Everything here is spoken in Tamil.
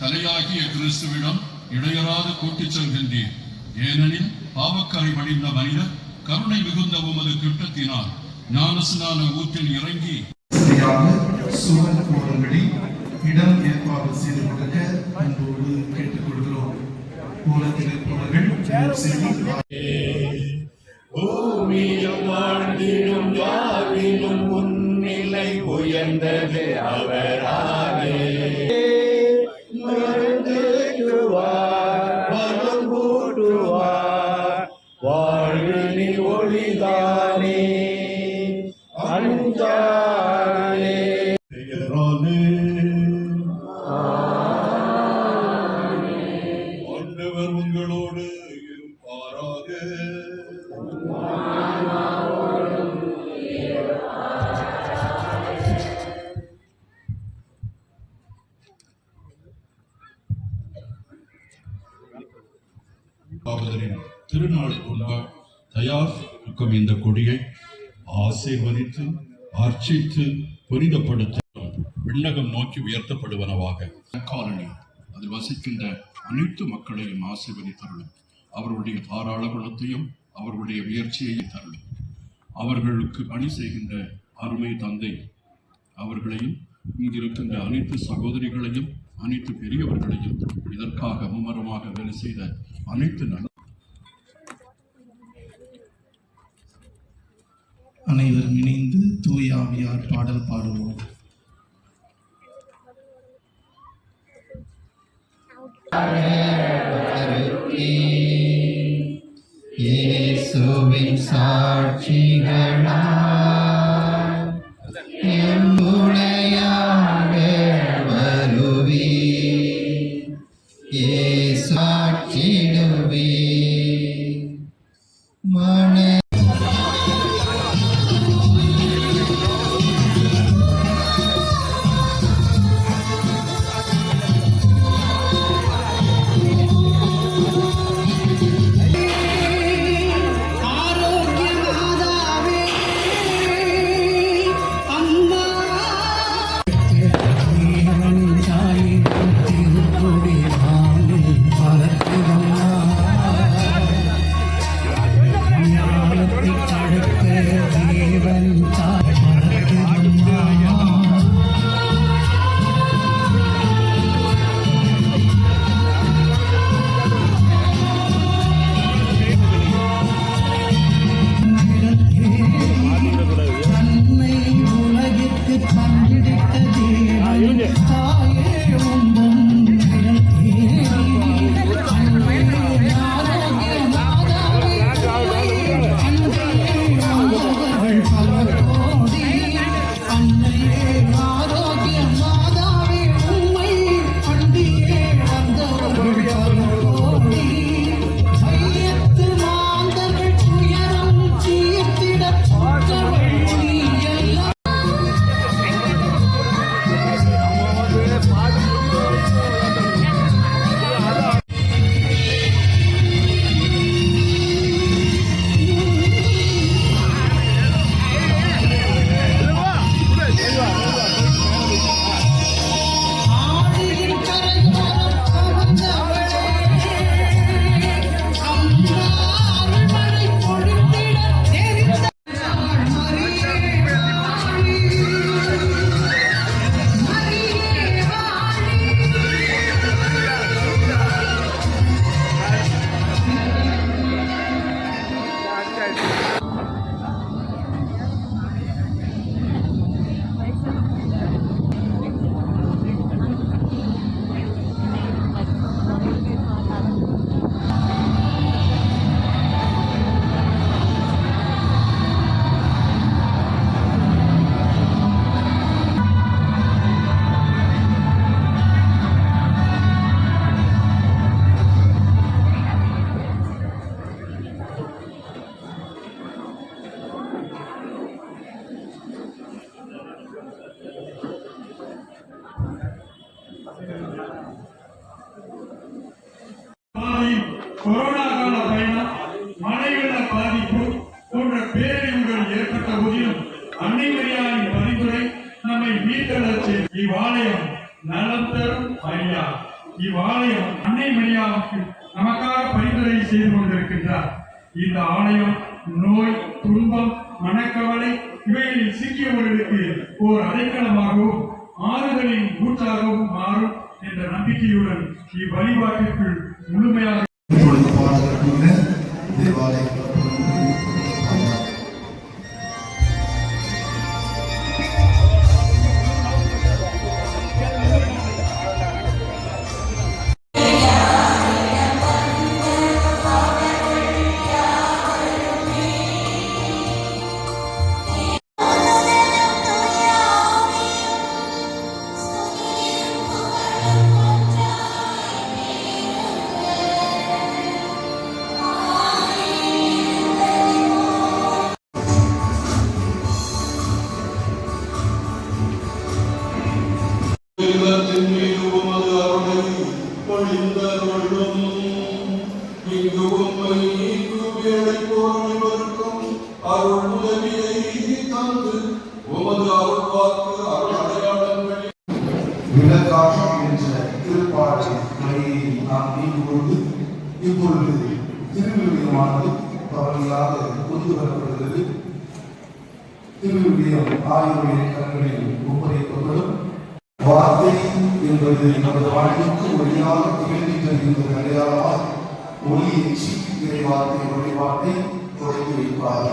தலையாகிய கிறிஸ்துவிடம் இடையராது கூட்டிச் செல்கின்றீர். ஏனெனில் பாவக்கரை வடிந்த மனிதர் கருணை மிகுந்த உமது திட்டத்தினால் ஞானஸ்நான ஊற்றில் இறங்கி சூழல் கூறும்படி இடம் ஏற்பாடு செய்து கொடுக்க அன்போடு கேட்டுக் கொள்கிறோம். மூலத்தில் இருப்பவர்கள் பூமியில் வாழ்ந்திடும் யாவிலும் முன்னிலை உயர்ந்தது அவராலே. மனம் கூட்டுவார் வாழ்வினி ஒளிதானே அஞ்சானே. ஆண்டவர் உங்களோடு இருப்பாராக. திருநாளுக்குள்ளாக தயார் இருக்கும் இந்த கொடியை ஆசீர்வதித்து அர்ச்சித்து புனிதப்படுத்த விண்ணகம் நோக்கி உயர்த்தப்படுவனவாக. காலனி அதில் வசிக்கின்ற அனைத்து மக்களையும் ஆசீர்வதித்தருளும். அவர்களுடைய தாராள குணத்தையும் அவர்களுடைய முயற்சியையும் தருளும். அவர்களுக்கு பணி செய்கின்ற அருமை தந்தை அவர்களையும் இங்கிருக்கின்ற அனைத்து சகோதரிகளையும் அனைத்து பெரியவர்களையும் இதற்காக மும்மரமாக வேலை செய்த அனைத்து அனைவரும் இணைந்து தூய ஆவியார் பாடல் பாடுவோம். இயேசுவின் சாட்சிகளாய் எம்முடையாக வருவீர். சாட்சிடுவீர் மன கொரோனா கால பயணம், மழைவெள்ள பாதிப்பு போன்ற பேரழிவுகள் ஏற்பட்ட போதிலும் அன்னை மரியாதையின் பரிந்துரை நம்மை மீட்டெழச் செய்து இவ்வாலயம் நலம் தரும் ஐயா இவ்வாலயம் அன்னை மரியாவுக்கு நமக்காக பரிந்துரை செய்து கொண்டிருக்கின்றார். இந்த ஆலயம் நோய், துன்பம், மனக்கவலை இவைகளில் சிக்கியவர்களுக்கு ஓர் அடைக்கலமாகவும் ஆறுதலின் ஊற்றாகவும் மாறும் என்ற நம்பிக்கையுடன் இவ்வழிபாட்டிற்குள் முழுமையாக இப்பொழுது பாடல்களுள்ள தேவாலய தெய்வத்தின் மீது உமது அருளை பொழிந்தருளும். இங்கு உம்மை வேலைப்போர் அனைவருக்கும் அருள் உதவியை தந்து உமது அருள் வாக்கு அருள் அடையாளங்கள் விளக்காட்டம் என்ற திருப்பாடல் மொழியை நாம் நீங்கும்போது இப்பொழுது திருவிழியமானது பரவலாக கொண்டு வரப்படுகிறது. திருவிழியம் ஆய்வுடைய கண்களில் ஒப்படைக்கப்படும். வார்த்தை என்பது நமது வாழ்க்கைக்கு ஒளியாக திகழ்கின்ற இந்த அடையாளமாய் ஒளியை சீக்கிர வார்த்தை வழிபாட்டை தொடங்கி வைப்பார்.